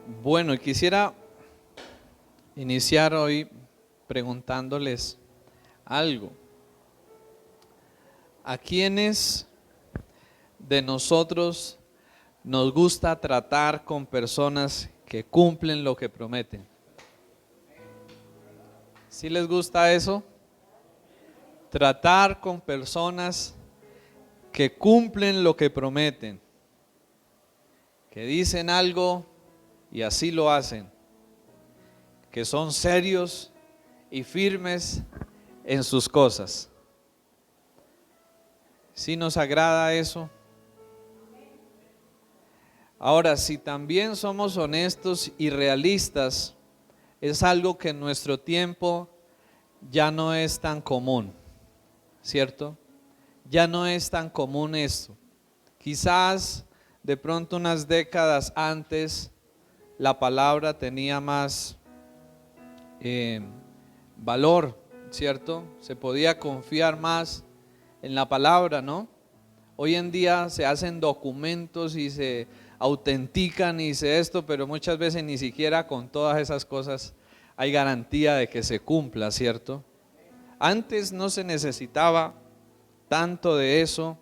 Bueno, quisiera iniciar hoy preguntándoles algo. ¿A quiénes de nosotros nos gusta tratar con personas que cumplen lo que prometen? ¿Sí les gusta eso? Tratar con personas que cumplen lo que prometen, que dicen algo y así lo hacen, que son serios y firmes en sus cosas. ¿Sí nos agrada eso? Ahora, si también somos honestos y realistas, es algo que en nuestro tiempo ya no es tan común, ¿cierto? Ya no es tan común esto. Quizás de pronto unas décadas antes la palabra tenía más valor, ¿cierto? Se podía confiar más en la palabra, ¿no? Hoy en día se hacen documentos y se autentican y se esto, pero muchas veces ni siquiera con todas esas cosas hay garantía de que se cumpla, ¿cierto? Antes no se necesitaba tanto de eso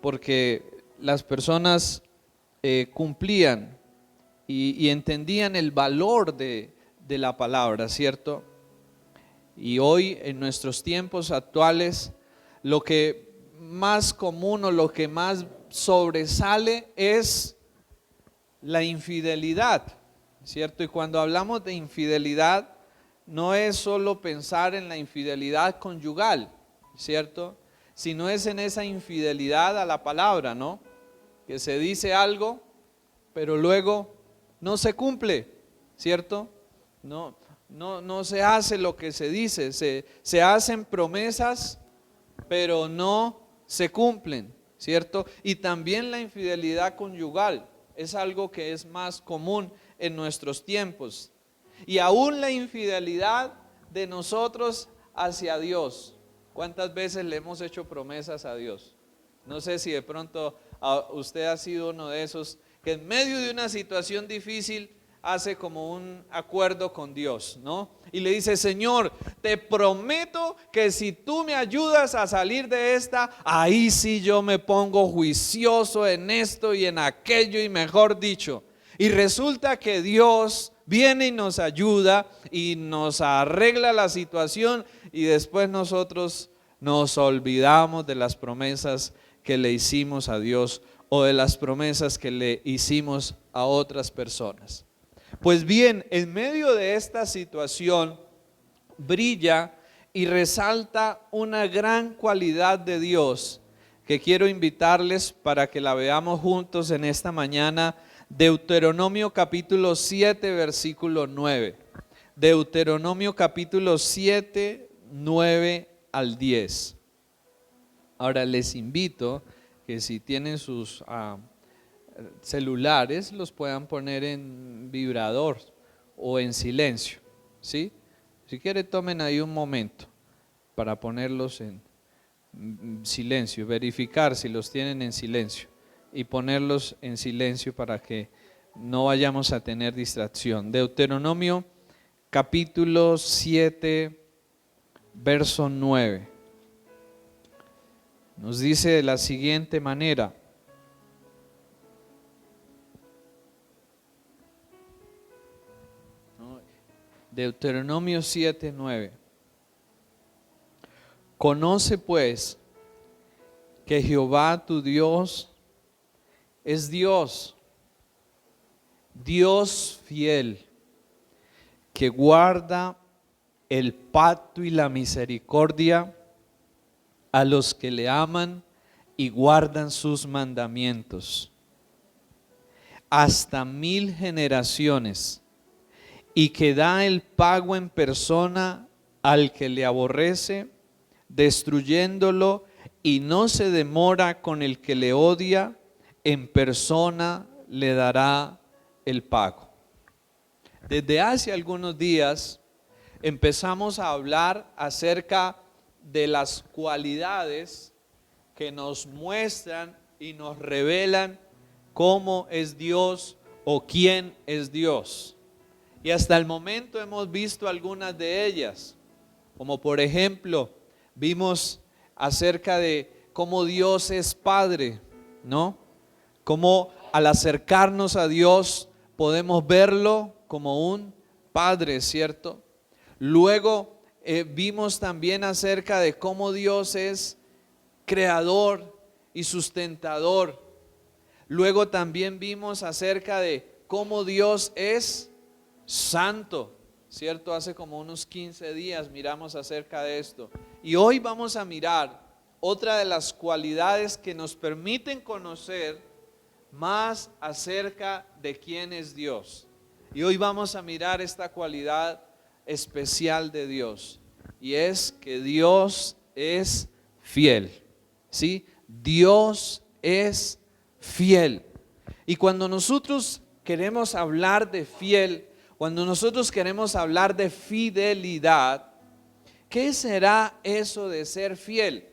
porque las personas cumplían y entendían el valor de la palabra, ¿cierto? Y hoy en nuestros tiempos actuales lo que más común o lo que más sobresale es la infidelidad, ¿cierto? Y cuando hablamos de infidelidad no es solo pensar en la infidelidad conyugal, ¿cierto? Sino es en esa infidelidad a la palabra, ¿no? Que se dice algo, pero luego no se cumple, ¿cierto? No se hace lo que se dice, se hacen promesas, pero no se cumplen, ¿cierto? Y también la infidelidad conyugal es algo que es más común en nuestros tiempos. Y aún la infidelidad de nosotros hacia Dios. ¿Cuántas veces le hemos hecho promesas a Dios? No sé si de pronto usted ha sido uno de esos que en medio de una situación difícil hace como un acuerdo con Dios, ¿no? Y le dice: Señor, te prometo que si tú me ayudas a salir de esta, ahí sí yo me pongo juicioso en esto y en aquello, y mejor dicho. Y resulta que Dios viene y nos ayuda y nos arregla la situación, y después nosotros nos olvidamos de las promesas que le hicimos a Dios o de las promesas que le hicimos a otras personas. Pues bien, en medio de esta situación brilla y resalta una gran cualidad de Dios que quiero invitarles para que la veamos juntos en esta mañana. Deuteronomio capítulo 7, versículo 9. Deuteronomio capítulo 7, 9 al 10. Ahora les invito que si tienen sus celulares los puedan poner en vibrador o en silencio, ¿sí? Si quiere tomen ahí un momento para ponerlos en silencio, verificar si los tienen en silencio y ponerlos en silencio para que no vayamos a tener distracción. Deuteronomio capítulo 7, verso 9. Nos dice de la siguiente manera: Deuteronomio 7, 9. Conoce pues que Jehová tu Dios es Dios, Dios fiel, que guarda el pacto y la misericordia a los que le aman y guardan sus mandamientos, hasta 1000 generaciones, y que da el pago en persona al que le aborrece, destruyéndolo, y no se demora con el que le odia, en persona le dará el pago. Desde hace algunos días empezamos a hablar acerca de las cualidades que nos muestran y nos revelan cómo es Dios o quién es Dios. Y hasta el momento hemos visto algunas de ellas, como por ejemplo, vimos acerca de cómo Dios es Padre, ¿no? Cómo al acercarnos a Dios podemos verlo como un Padre, ¿cierto? Luego vimos también acerca de cómo Dios es creador y sustentador. Luego también vimos acerca de cómo Dios es santo, ¿cierto? Hace como unos 15 días miramos acerca de esto. Y hoy vamos a mirar otra de las cualidades que nos permiten conocer más acerca de quién es Dios. Y hoy vamos a mirar esta cualidad especial de Dios. Y es que Dios es fiel. ¿Sí? Dios es fiel. Y cuando nosotros queremos hablar de fiel, cuando nosotros queremos hablar de fidelidad, ¿qué será eso de ser fiel?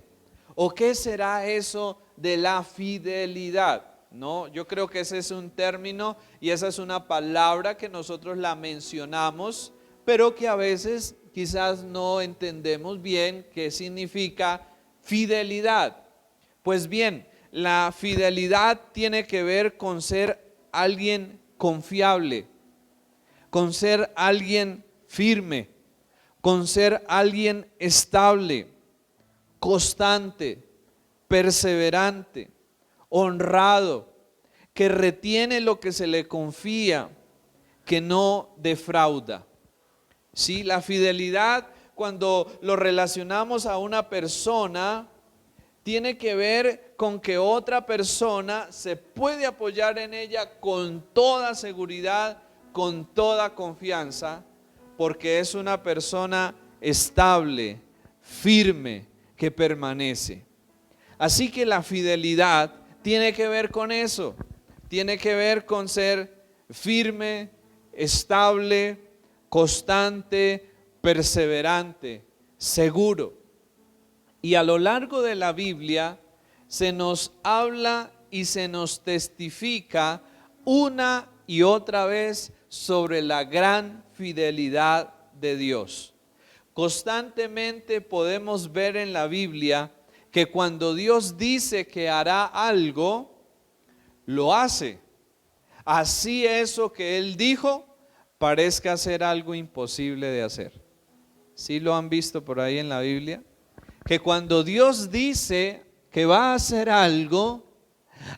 ¿O qué será eso de la fidelidad? No, yo creo que ese es un término y esa es una palabra que nosotros la mencionamos, pero que a veces quizás no entendemos bien qué significa fidelidad. Pues bien, la fidelidad tiene que ver con ser alguien confiable, con ser alguien firme, con ser alguien estable, constante, perseverante, honrado, que retiene lo que se le confía, que no defrauda. Sí, la fidelidad, cuando lo relacionamos a una persona, tiene que ver con que otra persona se puede apoyar en ella con toda seguridad, con toda confianza, porque es una persona estable, firme, que permanece. Así que la fidelidad tiene que ver con eso, tiene que ver con ser firme, estable, constante, perseverante, seguro. Y a lo largo de la Biblia se nos habla y se nos testifica una y otra vez sobre la gran fidelidad de Dios. Constantemente podemos ver en la Biblia que cuando Dios dice que hará algo, lo hace. Así eso que Él dijo parezca ser algo imposible de hacer. ¿Sí lo han visto por ahí en la Biblia? Que cuando Dios dice que va a hacer algo,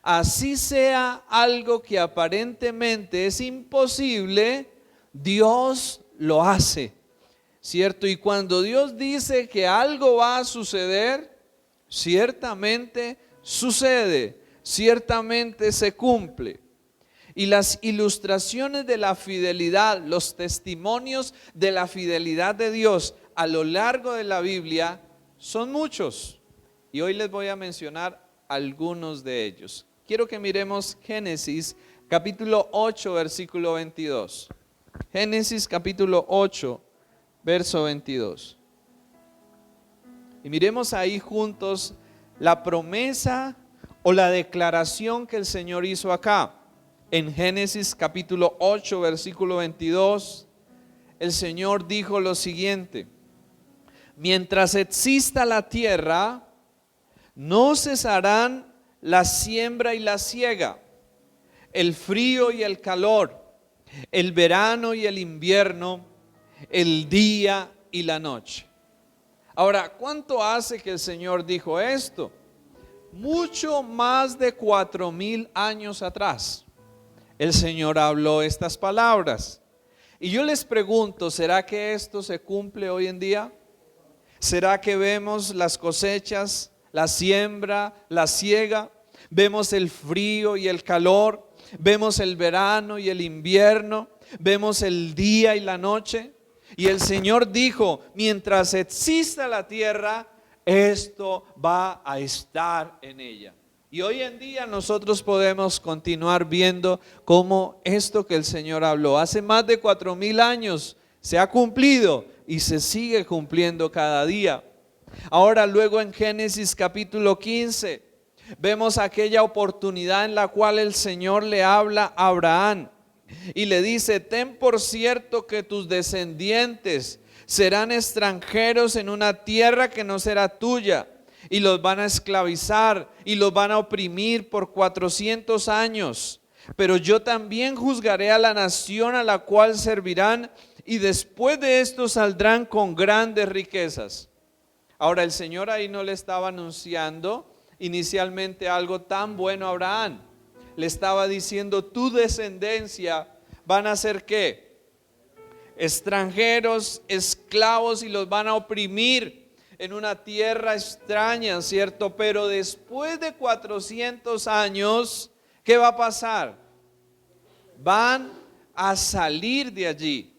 así sea algo que aparentemente es imposible, Dios lo hace, ¿cierto? Y cuando Dios dice que algo va a suceder, ciertamente sucede, ciertamente se cumple. Y las ilustraciones de la fidelidad, los testimonios de la fidelidad de Dios a lo largo de la Biblia son muchos. Y hoy les voy a mencionar algunos de ellos. Quiero que miremos Génesis capítulo 8, versículo 22. Génesis capítulo 8, verso 22. Y miremos ahí juntos la promesa o la declaración que el Señor hizo acá. En Génesis capítulo 8, versículo 22, el Señor dijo lo siguiente: mientras exista la tierra, no cesarán la siembra y la siega, el frío y el calor, el verano y el invierno, el día y la noche. Ahora, ¿cuánto hace que el Señor dijo esto? Mucho más de 4,000 años atrás. El Señor habló estas palabras. Y yo les pregunto, ¿será que esto se cumple hoy en día? ¿Será que vemos las cosechas, la siembra, la siega? Vemos el frío y el calor, vemos el verano y el invierno, vemos el día y la noche. Y el Señor dijo, mientras exista la tierra, esto va a estar en ella. Y hoy en día nosotros podemos continuar viendo cómo esto que el Señor habló hace más de 4,000 años se ha cumplido y se sigue cumpliendo cada día. Ahora luego en Génesis capítulo 15 vemos aquella oportunidad en la cual el Señor le habla a Abraham Y le dice: ten por cierto que tus descendientes serán extranjeros en una tierra que no será tuya, y los van a esclavizar y los van a oprimir por 400 años. Pero yo también juzgaré a la nación a la cual servirán, y después de esto saldrán con grandes riquezas. Ahora, el Señor ahí no le estaba anunciando inicialmente algo tan bueno a Abraham. Le estaba diciendo: tu descendencia van a ser ¿qué? Extranjeros, esclavos, y los van a oprimir en una tierra extraña, ¿cierto? Pero después de 400 años, ¿qué va a pasar? Van a salir de allí.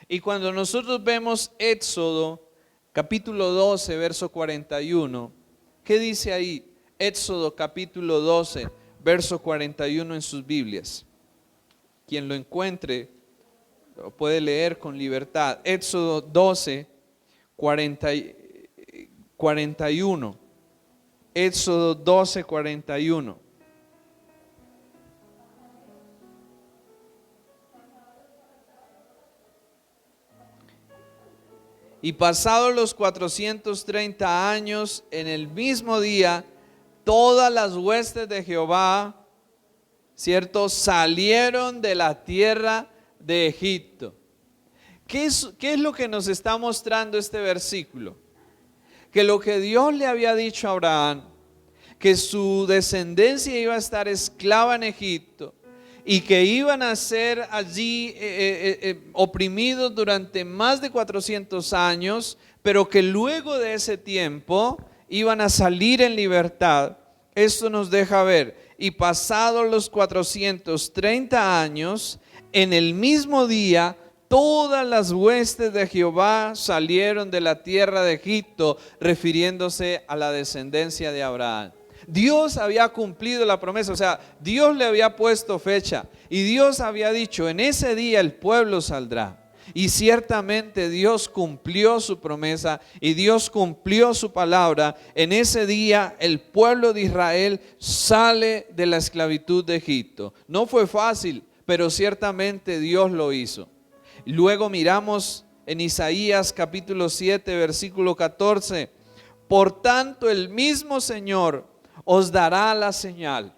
Y cuando nosotros vemos Éxodo capítulo 12, verso 41, ¿qué dice ahí? Éxodo capítulo 12, verso 41 en sus Biblias. Quien lo encuentre lo puede leer con libertad. Éxodo 12, 41. Éxodo 12, 41. Y pasados los 430 años, en el mismo día, todas las huestes de Jehová, ¿cierto?, salieron de la tierra de Egipto. ¿Qué es lo que nos está mostrando este versículo? Que lo que Dios le había dicho a Abraham, que su descendencia iba a estar esclava en Egipto, y que iban a ser allí oprimidos durante más de 400 años, pero que luego de ese tiempo iban a salir en libertad. Esto nos deja ver: y pasados los 430 años, en el mismo día, todas las huestes de Jehová salieron de la tierra de Egipto, refiriéndose a la descendencia de Abraham. Dios había cumplido la promesa, o sea, Dios le había puesto fecha y Dios había dicho: en ese día el pueblo saldrá. Y ciertamente Dios cumplió su promesa y Dios cumplió su palabra. En ese día el pueblo de Israel sale de la esclavitud de Egipto. No fue fácil, pero ciertamente Dios lo hizo. Luego miramos en Isaías capítulo 7, versículo 14. Por tanto, el mismo Señor os dará la señal.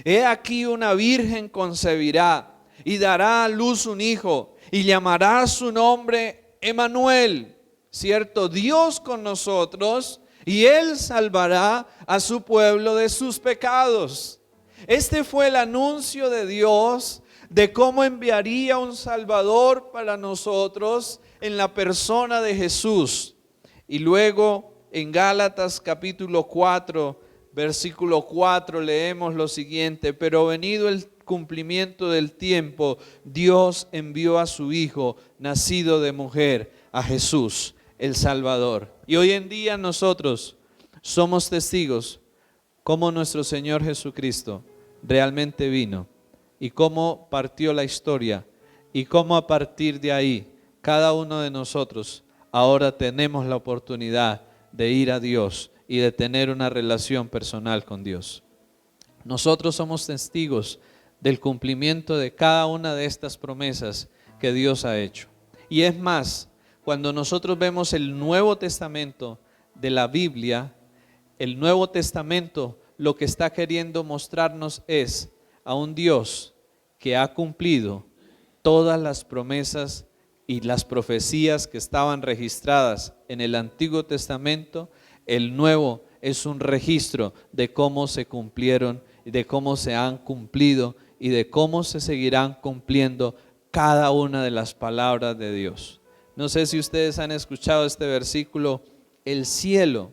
He aquí, una virgen concebirá y dará a luz un hijo, y llamará su nombre Emmanuel, ¿cierto? Dios con nosotros, y Él salvará a su pueblo de sus pecados. Este fue el anuncio de Dios de cómo enviaría un Salvador para nosotros en la persona de Jesús. Y luego en Gálatas capítulo 4, versículo 4 leemos lo siguiente: pero venido el cumplimiento del tiempo, Dios envió a su Hijo, nacido de mujer, a Jesús, el Salvador. Y hoy en día nosotros somos testigos cómo nuestro Señor Jesucristo realmente vino y cómo partió la historia, y cómo a partir de ahí cada uno de nosotros ahora tenemos la oportunidad de ir a Dios y de tener una relación personal con Dios. Nosotros somos testigos del cumplimiento de cada una de estas promesas que Dios ha hecho. Y es más, cuando nosotros vemos el Nuevo Testamento de la Biblia, el Nuevo Testamento lo que está queriendo mostrarnos es a un Dios que ha cumplido todas las promesas y las profecías que estaban registradas en el Antiguo Testamento. El Nuevo es un registro de cómo se cumplieron, de cómo se han cumplido y de cómo se seguirán cumpliendo cada una de las palabras de Dios. No sé si ustedes han escuchado este versículo: el cielo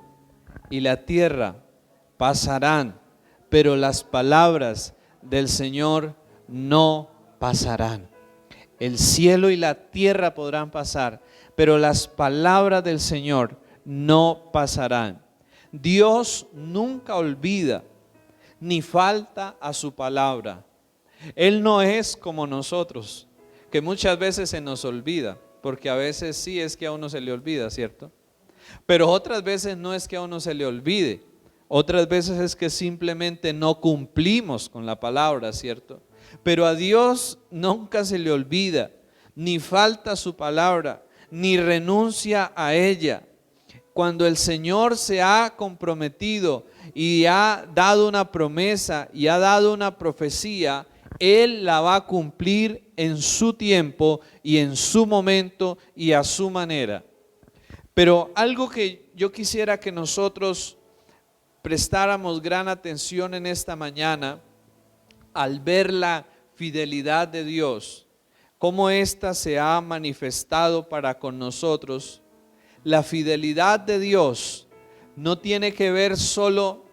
y la tierra pasarán, pero las palabras del Señor no pasarán. El cielo y la tierra podrán pasar, pero las palabras del Señor no pasarán. Dios nunca olvida ni falta a su palabra. Él no es como nosotros, que muchas veces se nos olvida, porque a veces sí es que a uno se le olvida, ¿cierto? Pero otras veces no es que a uno se le olvide, otras veces es que simplemente no cumplimos con la palabra, ¿cierto? Pero a Dios nunca se le olvida, ni falta su palabra, ni renuncia a ella. Cuando el Señor se ha comprometido y ha dado una promesa y ha dado una profecía, Él la va a cumplir en su tiempo y en su momento y a su manera. Pero algo que yo quisiera que nosotros prestáramos gran atención en esta mañana, al ver la fidelidad de Dios, cómo ésta se ha manifestado para con nosotros. La fidelidad de Dios no tiene que ver solo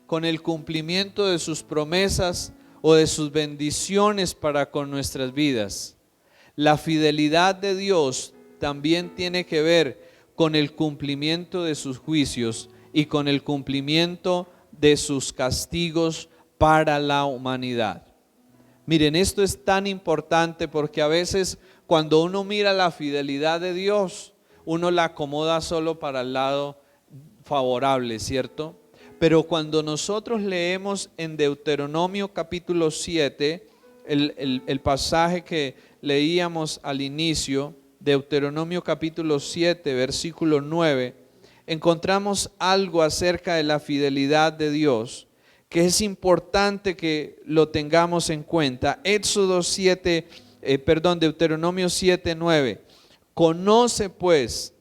con el cumplimiento de sus promesas o de sus bendiciones para con nuestras vidas. La fidelidad de Dios también tiene que ver con el cumplimiento de sus juicios y con el cumplimiento de sus castigos para la humanidad. Miren, esto es tan importante porque a veces cuando uno mira la fidelidad de Dios, uno la acomoda solo para el lado favorable, ¿cierto? Pero cuando nosotros leemos en Deuteronomio capítulo 7, el pasaje que leíamos al inicio, Deuteronomio capítulo 7, versículo 9, encontramos algo acerca de la fidelidad de Dios que es importante que lo tengamos en cuenta. Deuteronomio 7, 9. Conoce pues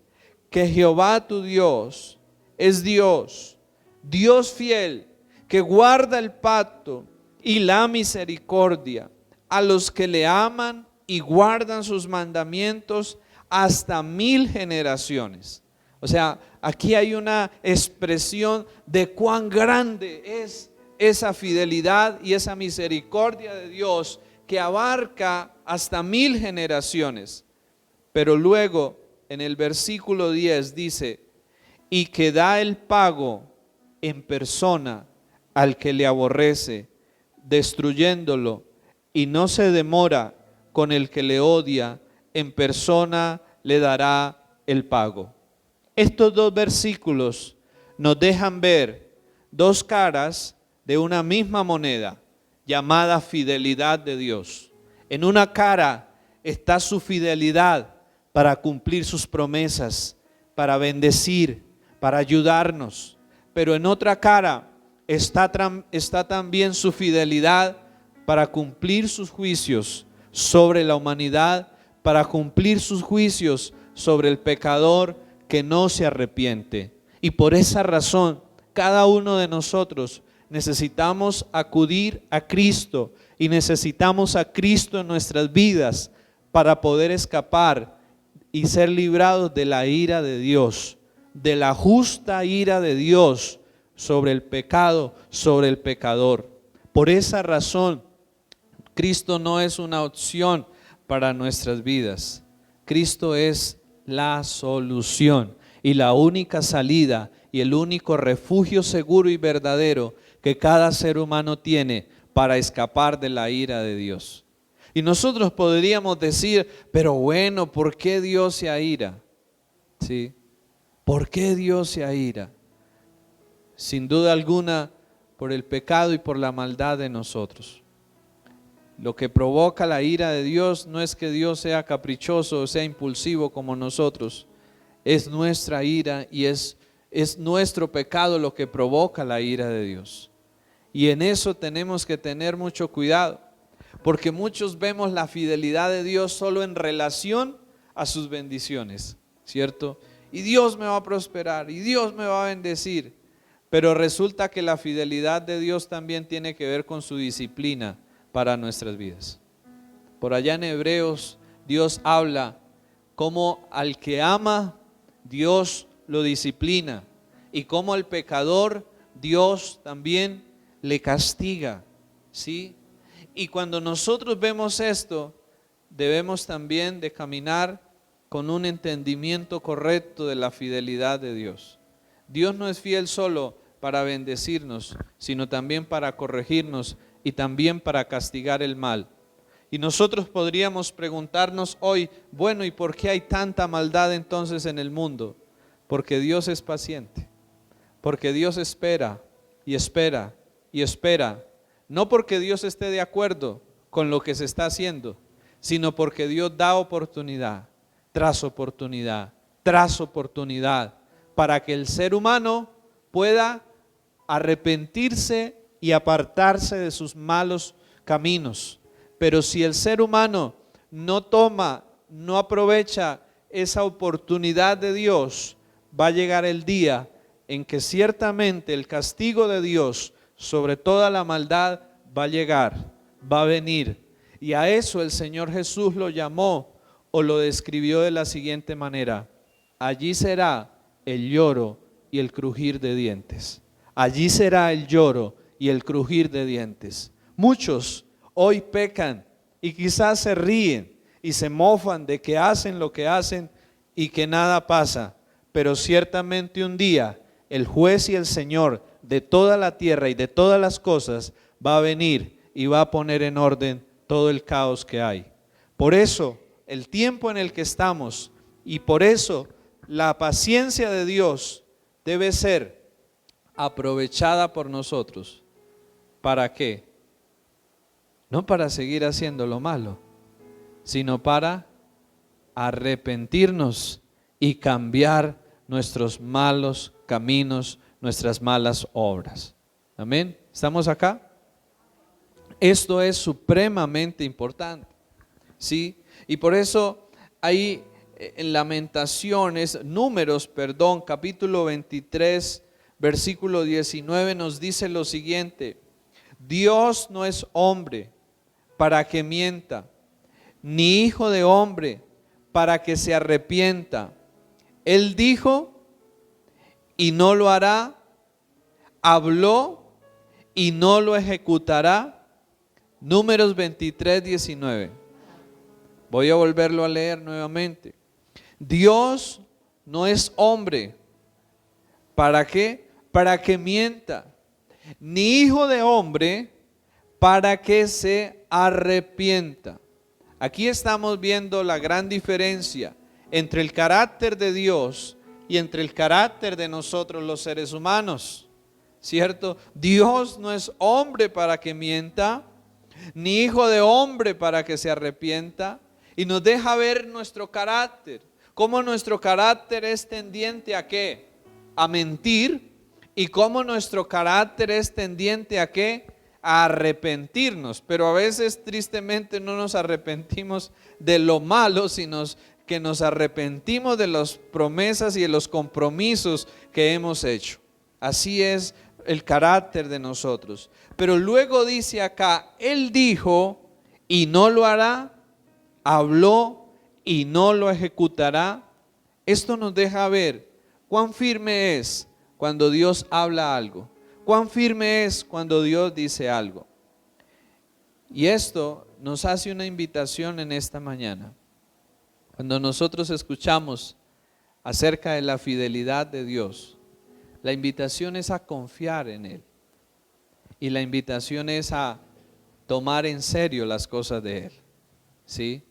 que Jehová tu Dios es Dios, Dios fiel, que guarda el pacto y la misericordia a los que le aman y guardan sus mandamientos hasta 1000 generaciones. O sea, aquí hay una expresión de cuán grande es esa fidelidad y esa misericordia de Dios que abarca hasta 1000 generaciones. Pero luego en el versículo 10 dice, y que da el pago en persona al que le aborrece, destruyéndolo, y no se demora con el que le odia, en persona le dará el pago. Estos dos versículos nos dejan ver dos caras de una misma moneda llamada fidelidad de Dios. En una cara está su fidelidad para cumplir sus promesas, para bendecir, para ayudarnos. Pero en otra cara está también su fidelidad para cumplir sus juicios sobre la humanidad, para cumplir sus juicios sobre el pecador que no se arrepiente. Y por esa razón, cada uno de nosotros necesitamos acudir a Cristo y necesitamos a Cristo en nuestras vidas para poder escapar y ser librados de la ira de Dios, de la justa ira de Dios sobre el pecado, sobre el pecador. Por esa razón, Cristo no es una opción para nuestras vidas. Cristo es la solución y la única salida y el único refugio seguro y verdadero que cada ser humano tiene para escapar de la ira de Dios. Y nosotros podríamos decir, pero bueno, ¿por qué Dios se aira? ¿Sí? ¿Por qué Dios se aira? Sin duda alguna, por el pecado y por la maldad de nosotros. Lo que provoca la ira de Dios no es que Dios sea caprichoso o sea impulsivo como nosotros. Es nuestra ira y es nuestro pecado lo que provoca la ira de Dios. Y en eso tenemos que tener mucho cuidado, porque muchos vemos la fidelidad de Dios solo en relación a sus bendiciones, ¿cierto? Y Dios me va a prosperar y Dios me va a bendecir. Pero resulta que la fidelidad de Dios también tiene que ver con su disciplina para nuestras vidas. Por allá en Hebreos, Dios habla cómo al que ama, Dios lo disciplina, y cómo al pecador, Dios también le castiga, ¿sí? Y cuando nosotros vemos esto, debemos también de caminar con un entendimiento correcto de la fidelidad de Dios. Dios no es fiel solo para bendecirnos, sino también para corregirnos y también para castigar el mal. Y nosotros podríamos preguntarnos hoy, bueno, ¿y por qué hay tanta maldad entonces en el mundo? Porque Dios es paciente, porque Dios espera y espera y espera, no porque Dios esté de acuerdo con lo que se está haciendo, sino porque Dios da oportunidad tras oportunidad, tras oportunidad, para que el ser humano pueda arrepentirse y apartarse de sus malos caminos. Pero si el ser humano no toma, no aprovecha esa oportunidad de Dios, va a llegar el día en que ciertamente el castigo de Dios sobre toda la maldad va a llegar, va a venir. Y a eso el Señor Jesús lo llamó o lo describió de la siguiente manera: allí será el lloro y el crujir de dientes. Allí será el lloro y el crujir de dientes. Muchos hoy pecan y quizás se ríen y se mofan de que hacen lo que hacen y que nada pasa, pero ciertamente un día el juez y el Señor de toda la tierra y de todas las cosas va a venir y va a poner en orden todo el caos que hay. Por eso el tiempo en el que estamos y por eso la paciencia de Dios debe ser aprovechada por nosotros. ¿Para qué? No para seguir haciendo lo malo, sino para arrepentirnos y cambiar nuestros malos caminos, nuestras malas obras. Amén. ¿Estamos acá? Esto es supremamente importante, ¿sí? Y por eso ahí en Números, capítulo 23, versículo 19 nos dice lo siguiente: Dios no es hombre para que mienta, ni hijo de hombre para que se arrepienta. Él dijo y no lo hará, habló y no lo ejecutará. Números 23, 19. Voy a volverlo a leer nuevamente. Dios no es hombre. ¿Para qué? Para que mienta. Ni hijo de hombre para que se arrepienta. Aquí estamos viendo la gran diferencia entre el carácter de Dios y entre el carácter de nosotros los seres humanos, ¿cierto? Dios no es hombre para que mienta, ni hijo de hombre para que se arrepienta, y nos deja ver nuestro carácter, cómo nuestro carácter es tendiente a ¿qué? A mentir, y cómo nuestro carácter es tendiente a ¿qué? A arrepentirnos. Pero a veces tristemente no nos arrepentimos de lo malo, sino que nos arrepentimos de las promesas y de los compromisos que hemos hecho. Así es el carácter de nosotros. Pero luego dice acá, Él dijo y no lo hará, habló y no lo ejecutará. Esto nos deja ver cuán firme es cuando Dios habla algo, cuán firme es cuando Dios dice algo. Y esto nos hace una invitación en esta mañana. Cuando nosotros escuchamos acerca de la fidelidad de Dios, la invitación es a confiar en Él. Y la invitación es a tomar en serio las cosas de Él. ¿Sí?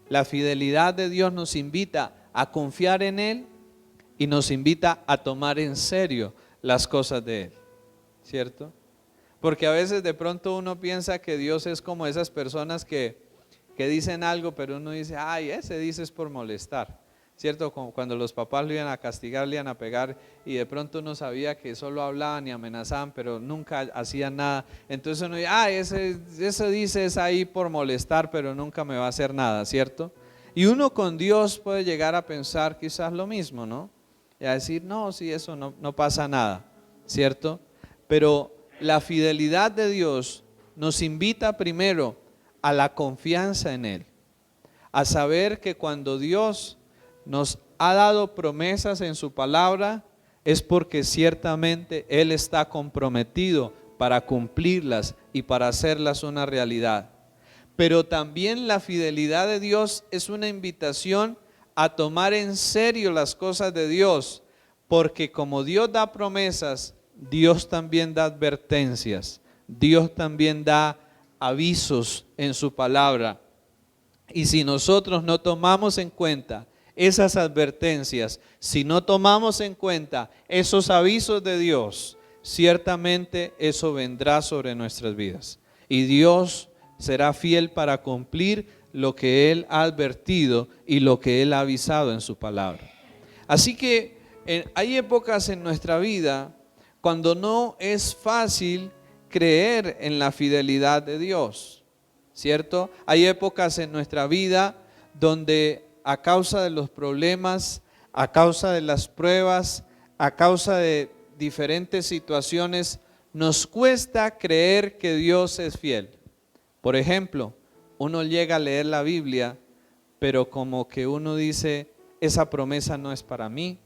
La fidelidad de Dios nos invita a confiar en Él y nos invita a tomar en serio las cosas de Él. ¿Cierto? Porque a veces de pronto uno piensa que Dios es como esas personas que dicen algo, pero uno dice, ay, ese dice es por molestar. ¿Cierto? Como cuando los papás lo iban a castigar, le iban a pegar y de pronto uno sabía que solo hablaban y amenazaban, pero nunca hacían nada. Entonces uno dice, ese dice es ahí por molestar, pero nunca me va a hacer nada, ¿cierto? Y uno con Dios puede llegar a pensar quizás lo mismo, ¿no? Y a decir, no, sí, eso no pasa nada, ¿cierto? Pero la fidelidad de Dios nos invita primero a la confianza en Él, a saber que cuando Dios nos ha dado promesas en su palabra, es porque ciertamente Él está comprometido para cumplirlas y para hacerlas una realidad. Pero también la fidelidad de Dios es una invitación a tomar en serio las cosas de Dios, porque como Dios da promesas, Dios también da advertencias, Dios también da avisos en su palabra. Y si nosotros no tomamos en cuenta esas advertencias, si no tomamos en cuenta esos avisos de Dios, ciertamente eso vendrá sobre nuestras vidas. Y Dios será fiel para cumplir lo que Él ha advertido y lo que Él ha avisado en su palabra. Así que hay épocas en nuestra vida cuando no es fácil creer en la fidelidad de Dios, ¿cierto? Hay épocas en nuestra vida donde a causa de los problemas, a causa de las pruebas, a causa de diferentes situaciones, nos cuesta creer que Dios es fiel. Por ejemplo, uno llega a leer la Biblia, pero como que uno dice, esa promesa no es para mí,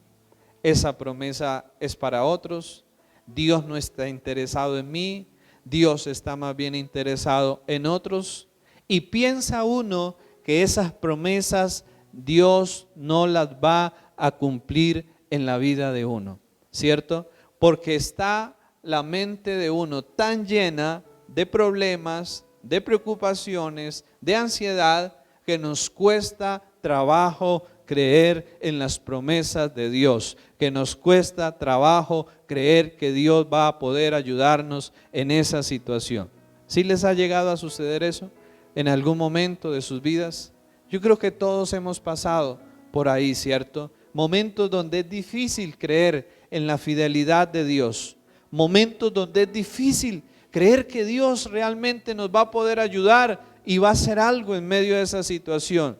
esa promesa es para otros, Dios no está interesado en mí, Dios está más bien interesado en otros, y piensa uno que esas promesas Dios no las va a cumplir en la vida de uno, ¿cierto? Porque está la mente de uno tan llena de problemas, de preocupaciones, de ansiedad, que nos cuesta trabajo creer en las promesas de Dios, que nos cuesta trabajo creer que Dios va a poder ayudarnos en esa situación. ¿Sí les ha llegado a suceder eso en algún momento de sus vidas? Yo creo que todos hemos pasado por ahí, ¿cierto? Momentos donde es difícil creer en la fidelidad de Dios, momentos donde es difícil creer que Dios realmente nos va a poder ayudar y va a hacer algo en medio de esa situación.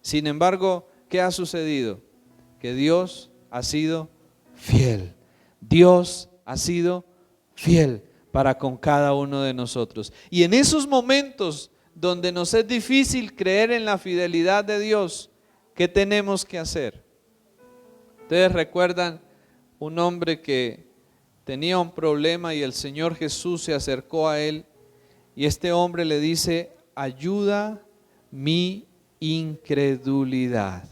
Sin embargo, ¿qué ha sucedido? Que Dios ha sido fiel. Dios ha sido fiel para con cada uno de nosotros. Y en esos momentos donde nos es difícil creer en la fidelidad de Dios, ¿qué tenemos que hacer? Ustedes recuerdan un hombre que tenía un problema y el Señor Jesús se acercó a él y este hombre le dice, ayuda mi incredulidad.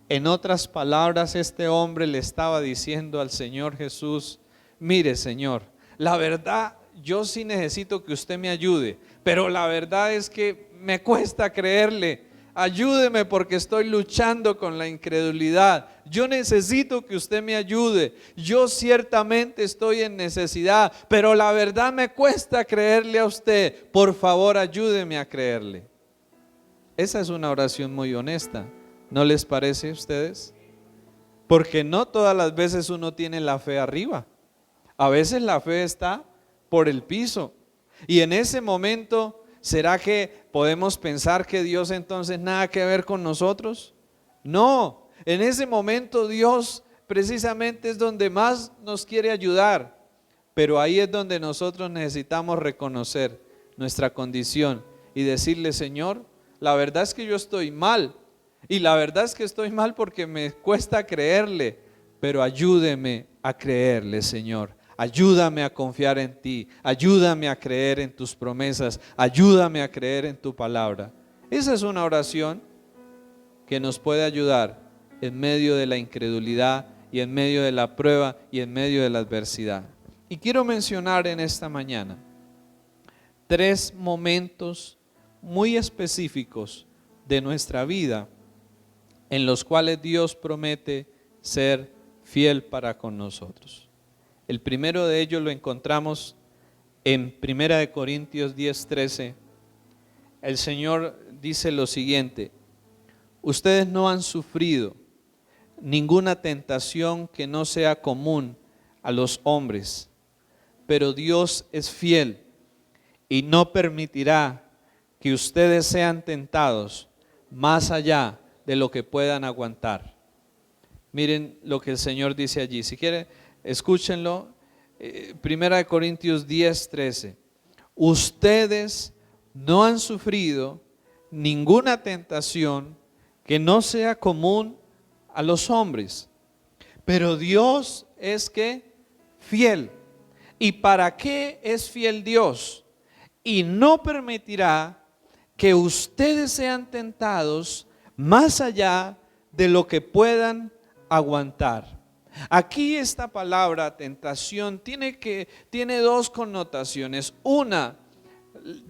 En otras palabras, este hombre le estaba diciendo al Señor Jesús, mire Señor, la verdad yo sí necesito que usted me ayude, pero la verdad es que me cuesta creerle. Ayúdeme porque estoy luchando con la incredulidad. Yo necesito que usted me ayude. Yo ciertamente estoy en necesidad, pero la verdad me cuesta creerle a usted. Por favor, ayúdeme a creerle. Esa es una oración muy honesta, ¿no les parece a ustedes? Porque no todas las veces uno tiene la fe arriba. A veces la fe está por el piso. Y en ese momento, ¿será que podemos pensar que Dios entonces nada que ver con nosotros? No, en ese momento Dios precisamente es donde más nos quiere ayudar, pero ahí es donde nosotros necesitamos reconocer nuestra condición y decirle, Señor, la verdad es que yo estoy mal, y la verdad es que estoy mal porque me cuesta creerle, pero ayúdeme a creerle, Señor. Ayúdame a confiar en ti, ayúdame a creer en tus promesas, ayúdame a creer en tu palabra. Esa es una oración que nos puede ayudar en medio de la incredulidad y en medio de la prueba y en medio de la adversidad. Y quiero mencionar en esta mañana 3 momentos muy específicos de nuestra vida en los cuales Dios promete ser fiel para con nosotros. El primero de ellos lo encontramos en 1 Corintios 10:13. El Señor dice lo siguiente: ustedes no han sufrido ninguna tentación que no sea común a los hombres, pero Dios es fiel y no permitirá que ustedes sean tentados más allá de lo que puedan aguantar. Miren lo que el Señor dice allí. Si quieren, escúchenlo. 1 Corintios 10:13. Ustedes no han sufrido ninguna tentación que no sea común a los hombres, pero Dios es que fiel. ¿Y para qué es fiel Dios? Y no permitirá que ustedes sean tentados más allá de lo que puedan aguantar. Aquí esta palabra tentación tiene 2 connotaciones. Una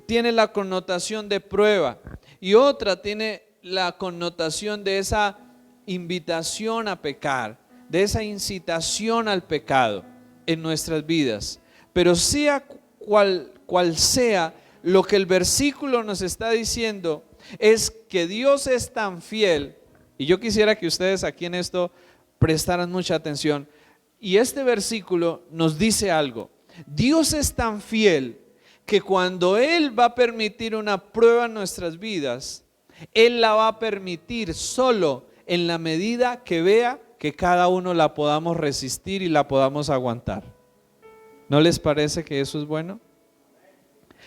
tiene la connotación de prueba y otra tiene la connotación de esa invitación a pecar, de esa incitación al pecado en nuestras vidas. Pero sea cual sea, lo que el versículo nos está diciendo es que Dios es tan fiel, y yo quisiera que ustedes aquí en esto prestaran mucha atención, y este versículo nos dice algo. Dios es tan fiel que cuando Él va a permitir una prueba en nuestras vidas, Él la va a permitir solo en la medida que vea que cada uno la podamos resistir y la podamos aguantar. ¿No les parece que eso es bueno?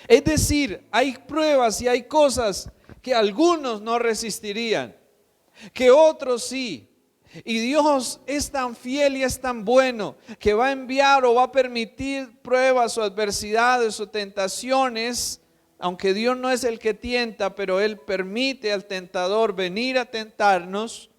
Es decir, hay pruebas y hay cosas que algunos no resistirían, que otros sí. Y Dios es tan fiel y es tan bueno que va a enviar o va a permitir pruebas o adversidades o tentaciones, aunque Dios no es el que tienta, pero Él permite al tentador venir a tentarnos.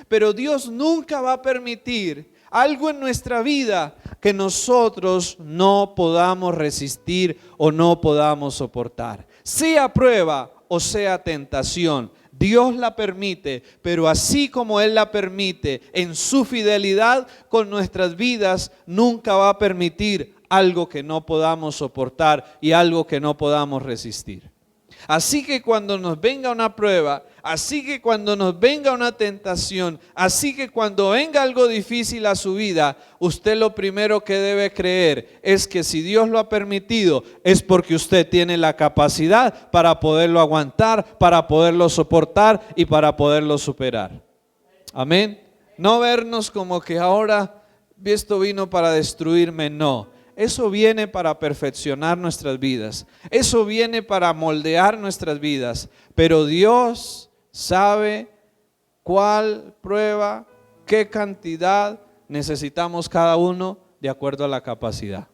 Pero Dios nunca va a permitir algo en nuestra vida que nosotros no podamos resistir o no podamos soportar. Sea prueba o sea tentación, Dios la permite, pero así como Él la permite en su fidelidad con nuestras vidas, nunca va a permitir algo que no podamos soportar y algo que no podamos resistir. Así que cuando nos venga una prueba, así que cuando nos venga una tentación, así que cuando venga algo difícil a su vida, usted lo primero que debe creer es que si Dios lo ha permitido, es porque usted tiene la capacidad para poderlo aguantar, para poderlo soportar y para poderlo superar. Amén. No vernos como que ahora esto vino para destruirme, no. Eso viene para perfeccionar nuestras vidas. Eso viene para moldear nuestras vidas. Pero Dios sabe cuál prueba, qué cantidad necesitamos cada uno de acuerdo a la capacidad.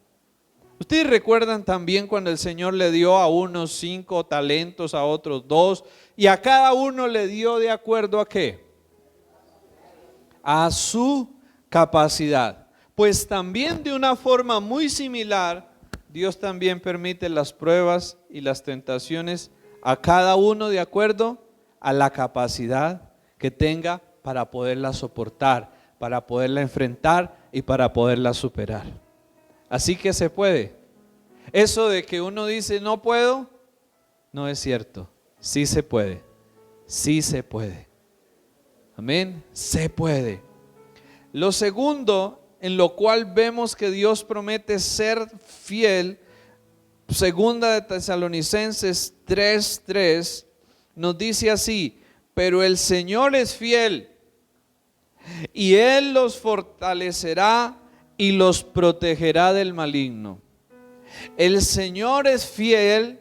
Ustedes recuerdan también cuando el Señor le dio a unos 5 talentos, a otros 2, y a cada uno le dio de acuerdo a ¿qué? A su capacidad. Pues también de una forma muy similar, Dios también permite las pruebas y las tentaciones a cada uno de acuerdo a la capacidad que tenga para poderla soportar, para poderla enfrentar y para poderla superar. Así que se puede. Eso de que uno dice no puedo, no es cierto. Sí se puede. Sí se puede. Amén. Se puede. Lo segundo en lo cual vemos que Dios promete ser fiel, segunda de Tesalonicenses 3:3, nos dice así: pero el Señor es fiel y Él los fortalecerá y los protegerá del maligno. El Señor es fiel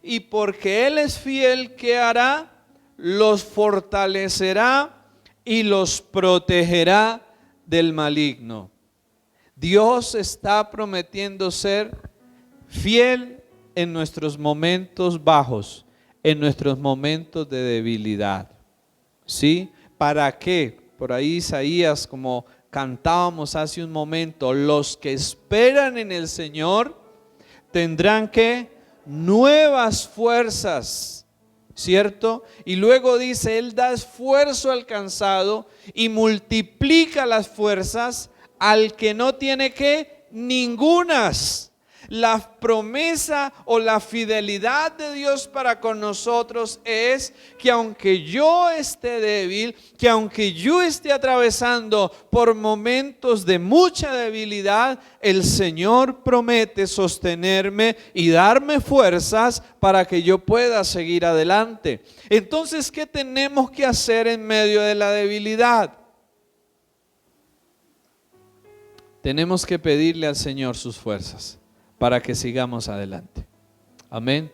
y porque Él es fiel, ¿qué hará? Los fortalecerá y los protegerá del maligno. Dios está prometiendo ser fiel en nuestros momentos bajos, en nuestros momentos de debilidad. ¿Sí? ¿Para qué? Por ahí Isaías, como cantábamos hace un momento, los que esperan en el Señor tendrán que nuevas fuerzas. ¿Cierto? Y luego dice, Él da esfuerzo al cansado y multiplica las fuerzas al que no tiene que ningunas. La promesa o la fidelidad de Dios para con nosotros es que aunque yo esté débil, que aunque yo esté atravesando por momentos de mucha debilidad, el Señor promete sostenerme y darme fuerzas para que yo pueda seguir adelante. Entonces, ¿qué tenemos que hacer en medio de la debilidad? Tenemos que pedirle al Señor sus fuerzas para que sigamos adelante. Amén.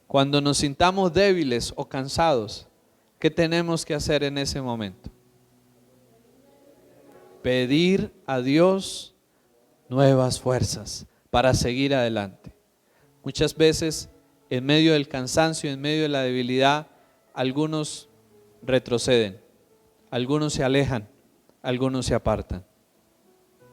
Cuando nos sintamos débiles o cansados, ¿qué tenemos que hacer en ese momento? Pedir a Dios nuevas fuerzas para seguir adelante. Muchas veces, en medio del cansancio, en medio de la debilidad, algunos retroceden, algunos se alejan, algunos se apartan.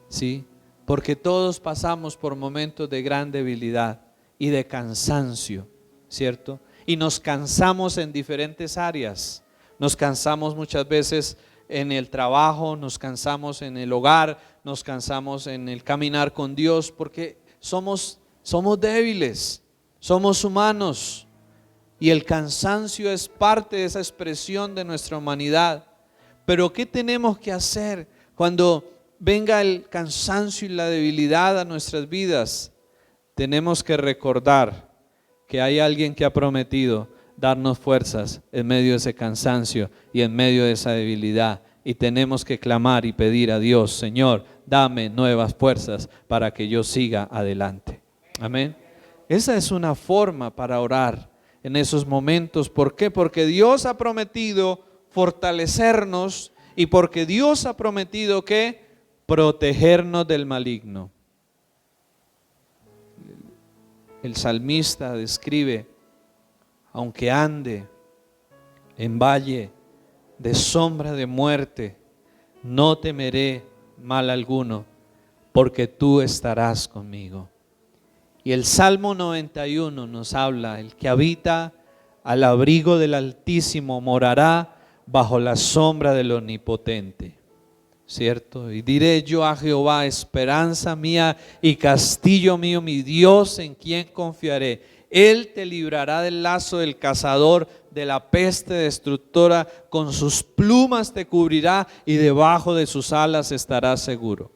¿Sí? Porque todos pasamos por momentos de gran debilidad y de cansancio, ¿cierto? Y nos cansamos en diferentes áreas. Nos cansamos muchas veces en el trabajo, nos cansamos en el hogar, nos cansamos en el caminar con Dios, porque somos débiles, Somos humanos y el cansancio es parte de esa expresión de nuestra humanidad. Pero ¿qué tenemos que hacer cuando venga el cansancio y la debilidad a nuestras vidas? Tenemos que recordar que hay alguien que ha prometido darnos fuerzas en medio de ese cansancio y en medio de esa debilidad. Y tenemos que clamar y pedir a Dios: Señor, dame nuevas fuerzas para que yo siga adelante. Amén. Esa es una forma para orar en esos momentos. ¿Por qué? Porque Dios ha prometido fortalecernos y porque Dios ha prometido que protegernos del maligno. El salmista describe: aunque ande en valle de sombra de muerte, no temeré mal alguno, porque tú estarás conmigo. Y el Salmo 91 nos habla: el que habita al abrigo del Altísimo morará bajo la sombra del Omnipotente. ¿Cierto? Y diré yo a Jehová: esperanza mía y castillo mío, mi Dios en quien confiaré. Él te librará del lazo del cazador, de la peste destructora, con sus plumas te cubrirá y debajo de sus alas estarás seguro.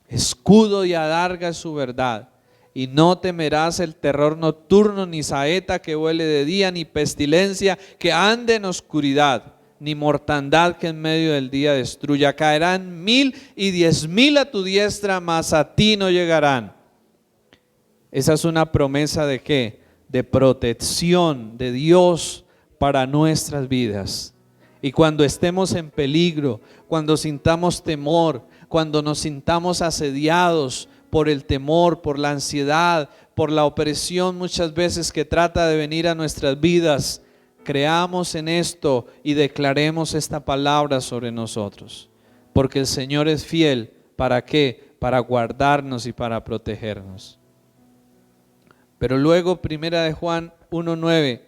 Escudo y adarga es su verdad, y no temerás el terror nocturno, ni saeta que vuele de día, ni pestilencia que ande en oscuridad, ni mortandad que en medio del día destruya. Caerán 1000 y 10,000 a tu diestra, mas a ti no llegarán. Esa es una promesa ¿de qué? De protección de Dios para nuestras vidas. Y cuando estemos en peligro, cuando sintamos temor, cuando nos sintamos asediados por el temor, por la ansiedad, por la opresión muchas veces que trata de venir a nuestras vidas, creamos en esto y declaremos esta palabra sobre nosotros. Porque el Señor es fiel. ¿Para qué? Para guardarnos y para protegernos. Pero luego Primera de Juan 1:9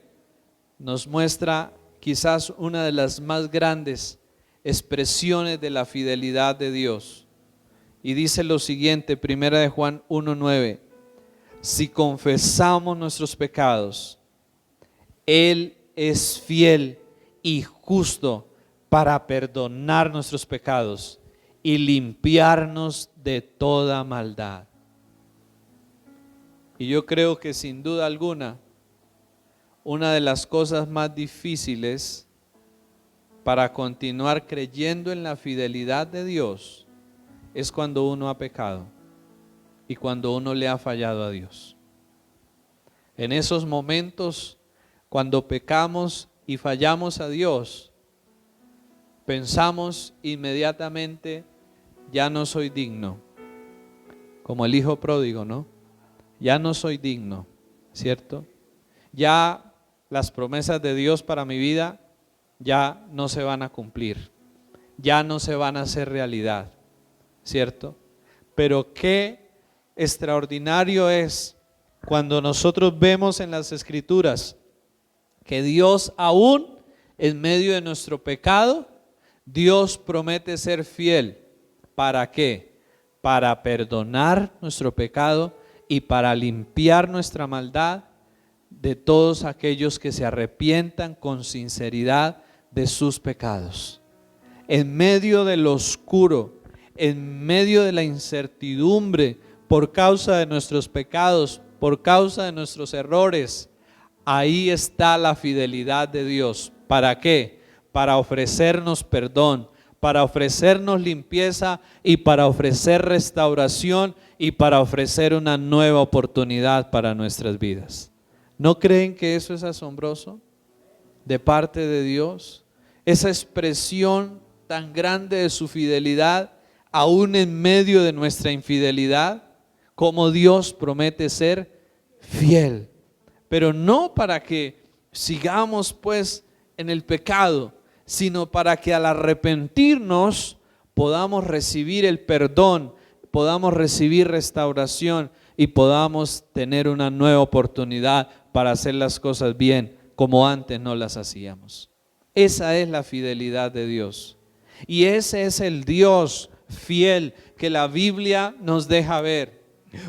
nos muestra quizás una de las más grandes expresiones de la fidelidad de Dios. Y dice lo siguiente, Primera de Juan 1:9: si confesamos nuestros pecados, Él es fiel y justo para perdonar nuestros pecados y limpiarnos de toda maldad. Y yo creo que sin duda alguna, una de las cosas más difíciles para continuar creyendo en la fidelidad de Dios es cuando uno ha pecado y cuando uno le ha fallado a Dios. En esos momentos, cuando pecamos y fallamos a Dios, pensamos inmediatamente: ya no soy digno. Como el hijo pródigo, ¿no? Ya no soy digno, ¿cierto? Ya las promesas de Dios para mi vida ya no se van a cumplir, ya no se van a hacer realidad, ¿cierto? Pero qué extraordinario es cuando nosotros vemos en las Escrituras que Dios, aún en medio de nuestro pecado, Dios promete ser fiel. ¿Para qué? Para perdonar nuestro pecado y para limpiar nuestra maldad de todos aquellos que se arrepientan con sinceridad de sus pecados. En medio de lo oscuro, en medio de la incertidumbre por causa de nuestros pecados, por causa de nuestros errores, ahí está la fidelidad de Dios. ¿Para qué? Para ofrecernos perdón, para ofrecernos limpieza y para ofrecer restauración y para ofrecer una nueva oportunidad para nuestras vidas. ¿No creen que eso es asombroso de parte de Dios? Esa expresión tan grande de su fidelidad, aún en medio de nuestra infidelidad, como Dios promete ser fiel. Pero no para que sigamos pues en el pecado, sino para que al arrepentirnos podamos recibir el perdón, podamos recibir restauración y podamos tener una nueva oportunidad para hacer las cosas bien como antes no las hacíamos. Esa es la fidelidad de Dios. Y ese es el Dios fiel que la Biblia nos deja ver.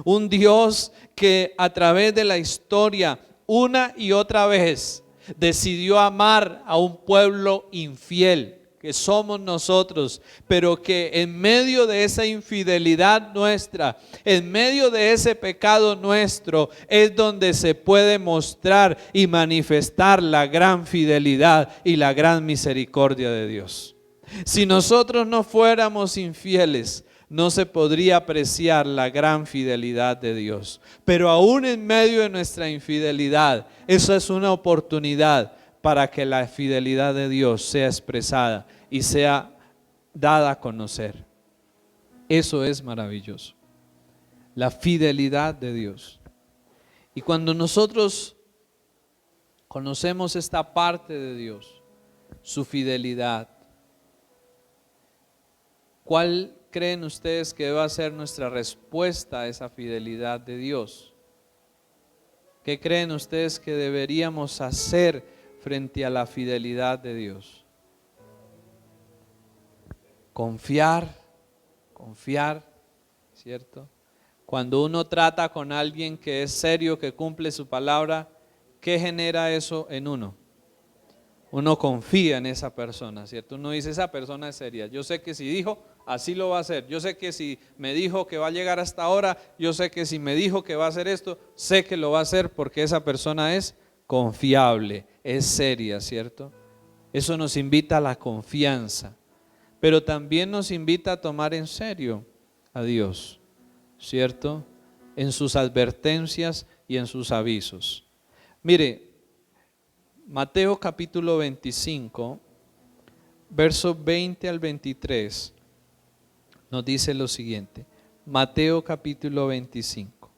Un Dios que a través de la historia, una y otra vez, decidió amar a un pueblo infiel, que somos nosotros, pero que en medio de esa infidelidad nuestra, en medio de ese pecado nuestro, es donde se puede mostrar y manifestar la gran fidelidad y la gran misericordia de Dios. Si nosotros no fuéramos infieles, no se podría apreciar la gran fidelidad de Dios. Pero aún en medio de nuestra infidelidad, eso es una oportunidad para que la fidelidad de Dios sea expresada y sea dada a conocer. Eso es maravilloso, la fidelidad de Dios. Y cuando nosotros conocemos esta parte de Dios, su fidelidad, ¿cuál creen ustedes que debe ser nuestra respuesta a esa fidelidad de Dios? ¿Qué creen ustedes que deberíamos hacer frente a la fidelidad de Dios? Confiar, ¿cierto? Cuando uno trata con alguien que es serio, que cumple su palabra, ¿qué genera eso en uno? Uno confía en esa persona, ¿cierto? Uno dice, esa persona es seria. Yo sé que si dijo, así lo va a hacer. Yo sé que si me dijo que va a llegar hasta ahora, yo sé que si me dijo que va a hacer esto, sé que lo va a hacer porque esa persona es confiable, es seria, ¿cierto? Eso nos invita a la confianza, pero también nos invita a tomar en serio a Dios, ¿cierto? En sus advertencias y en sus avisos. Mire, Mateo capítulo 25, versos 20 al 23, nos dice lo siguiente. Mateo capítulo 25.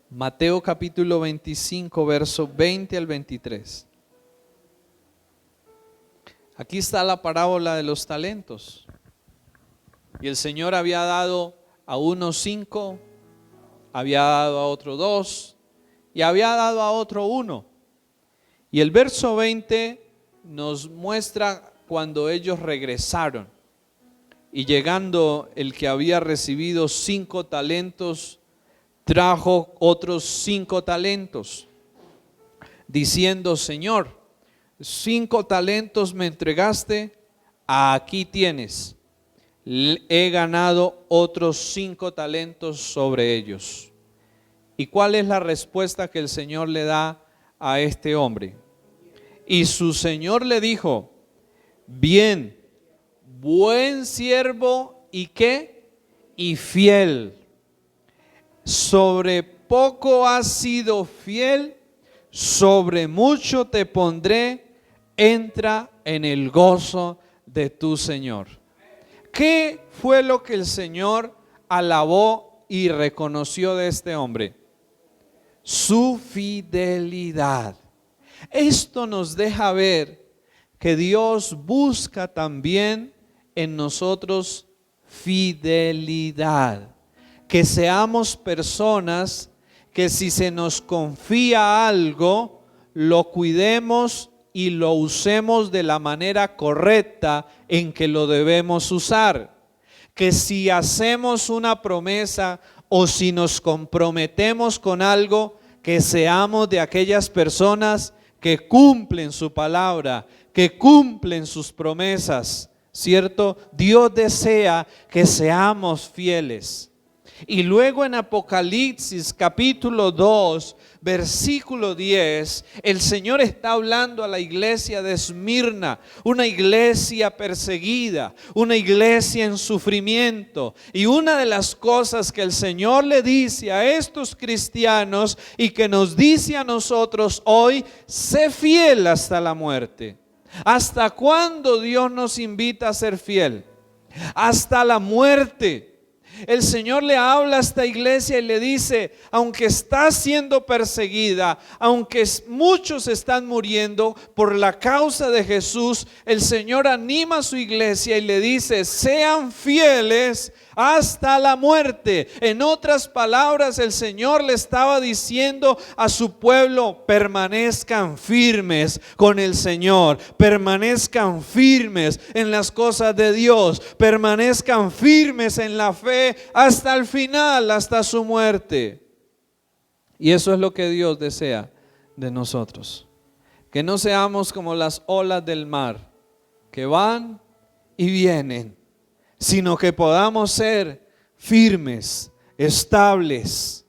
Mateo capítulo 25, versos 20 al 23. Aquí está la parábola de los talentos. Y el Señor había dado a unos 5, había dado a otro 2 y había dado a otro 1. Y el verso 20 nos muestra cuando ellos regresaron. Y llegando el que había recibido 5 talentos, trajo otros 5 talentos, diciendo, Señor, 5 talentos me entregaste, aquí tienes. He ganado otros 5 talentos sobre ellos. ¿Y cuál es la respuesta que el Señor le da a este hombre? Y su Señor le dijo, bien, buen siervo y qué, y fiel. Sobre poco has sido fiel, sobre mucho te pondré, entra en el gozo de tu Señor. ¿Qué fue lo que el Señor alabó y reconoció de este hombre? Su fidelidad. Esto nos deja ver que Dios busca también en nosotros fidelidad. Que seamos personas que si se nos confía algo, lo cuidemos y lo usemos de la manera correcta en que lo debemos usar. Que si hacemos una promesa o si nos comprometemos con algo, que seamos de aquellas personas que cumplen su palabra, que cumplen sus promesas, ¿cierto? Dios desea que seamos fieles. Y luego en Apocalipsis capítulo 2, versículo 10, el Señor está hablando a la iglesia de Esmirna, una iglesia perseguida, una iglesia en sufrimiento. Y una de las cosas que el Señor le dice a estos cristianos y que nos dice a nosotros hoy, sé fiel hasta la muerte. ¿Hasta cuándo Dios nos invita a ser fiel? Hasta la muerte. El Señor le habla a esta iglesia y le dice, aunque está siendo perseguida, aunque muchos están muriendo por la causa de Jesús, el Señor anima a su iglesia y le dice, sean fieles hasta la muerte. En otras palabras, el Señor le estaba diciendo a su pueblo: permanezcan firmes con el Señor, permanezcan firmes en las cosas de Dios, permanezcan firmes en la fe hasta el final, hasta su muerte. Y eso es lo que Dios desea de nosotros, que no seamos como las olas del mar, que van y vienen, sino que podamos ser firmes, estables.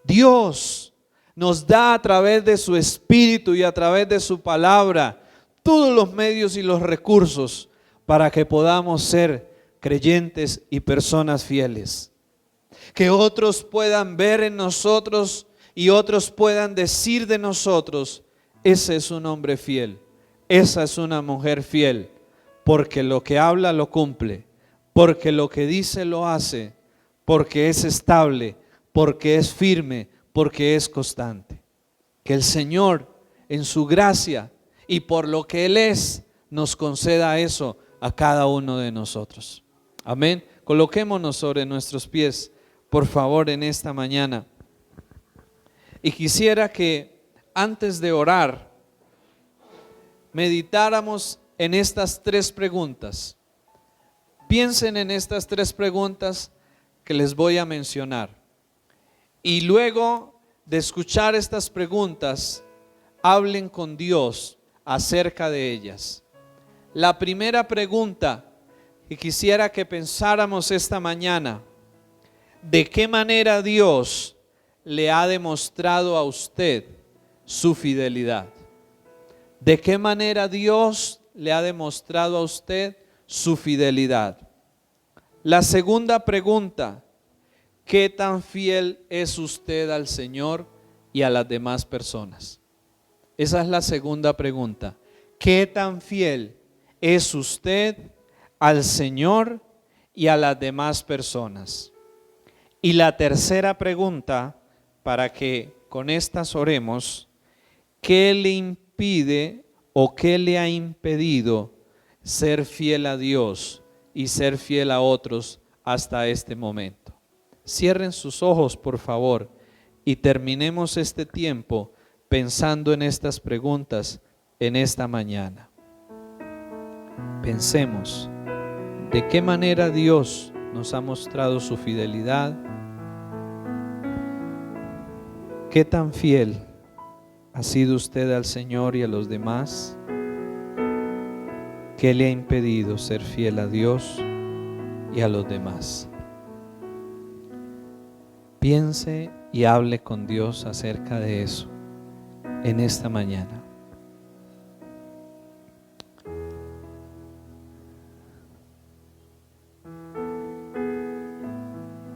Dios nos da a través de su Espíritu y a través de su palabra todos los medios y los recursos para que podamos ser creyentes y personas fieles. Que otros puedan ver en nosotros y otros puedan decir de nosotros: ese es un hombre fiel, esa es una mujer fiel, porque lo que habla lo cumple, porque lo que dice lo hace, porque es estable, porque es firme, porque es constante. Que el Señor, en su gracia y por lo que Él es, nos conceda eso a cada uno de nosotros. Amén. Coloquémonos sobre nuestros pies, por favor, en esta mañana. Y quisiera que antes de orar meditáramos en estas tres preguntas. Piensen en estas tres preguntas que les voy a mencionar. Y luego de escuchar estas preguntas, hablen con Dios acerca de ellas. La primera pregunta que quisiera que pensáramos esta mañana: ¿de qué manera Dios le ha demostrado a usted su fidelidad? ¿De qué manera Dios le ha demostrado a usted su fidelidad? La segunda pregunta: ¿qué tan fiel es usted al Señor y a las demás personas? Esa es la segunda pregunta. ¿Qué tan fiel es usted al Señor y a las demás personas? Y la tercera pregunta, para que con estas oremos: ¿qué le impide o qué le ha impedido ser fiel a Dios y ser fiel a otros hasta este momento? Cierren sus ojos, por favor, y terminemos este tiempo pensando en estas preguntas en esta mañana. Pensemos, ¿de qué manera Dios nos ha mostrado su fidelidad? ¿Qué tan fiel ha sido usted al Señor y a los demás? ¿Qué le ha impedido ser fiel a Dios y a los demás? Piense y hable con Dios acerca de eso en esta mañana.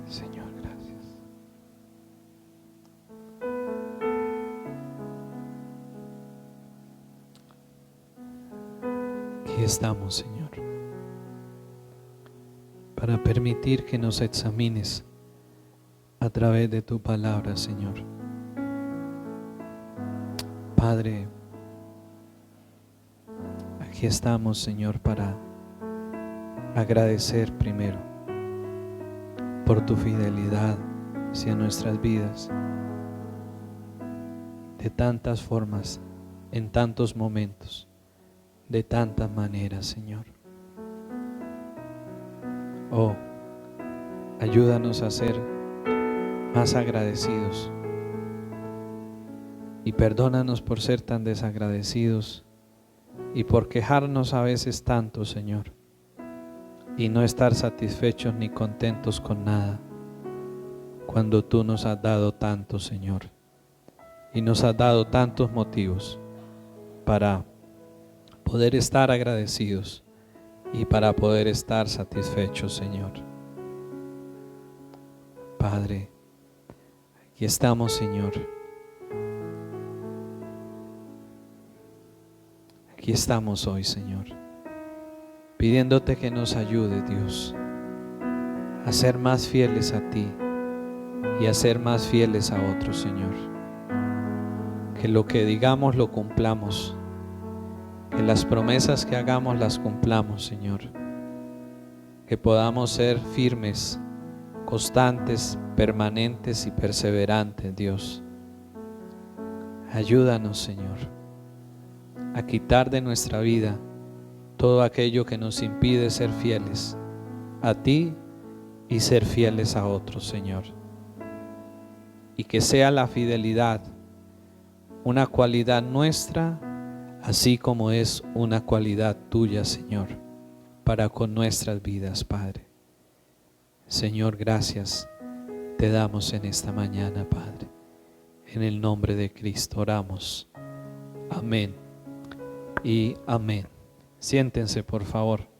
Señor, gracias. Aquí estamos, Señor, para permitir que nos examines a través de tu palabra, Señor. Padre, aquí estamos, Señor, para agradecer primero por tu fidelidad hacia nuestras vidas, de tantas formas, en tantos momentos, de tantas maneras, Señor. Oh, ayúdanos a ser más agradecidos y perdónanos por ser tan desagradecidos y por quejarnos a veces tanto, Señor, y no estar satisfechos ni contentos con nada, cuando tú nos has dado tanto, Señor, y nos has dado tantos motivos para poder estar agradecidos y para poder estar satisfechos, Señor. Padre, aquí estamos, Señor. Aquí estamos hoy, Señor, pidiéndote que nos ayude, Dios, a ser más fieles a ti y a ser más fieles a otros, Señor. Que lo que digamos lo cumplamos, que las promesas que hagamos las cumplamos, Señor. que podamos ser firmes, constantes, permanentes y perseverantes, Dios. Ayúdanos, Señor, a quitar de nuestra vida todo aquello que nos impide ser fieles a ti y ser fieles a otros, Señor. Y que sea la fidelidad una cualidad nuestra, así como es una cualidad tuya, Señor, para con nuestras vidas, Padre. Señor, gracias te damos en esta mañana, Padre. En el nombre de Cristo oramos. Amén y amén. Siéntense, por favor.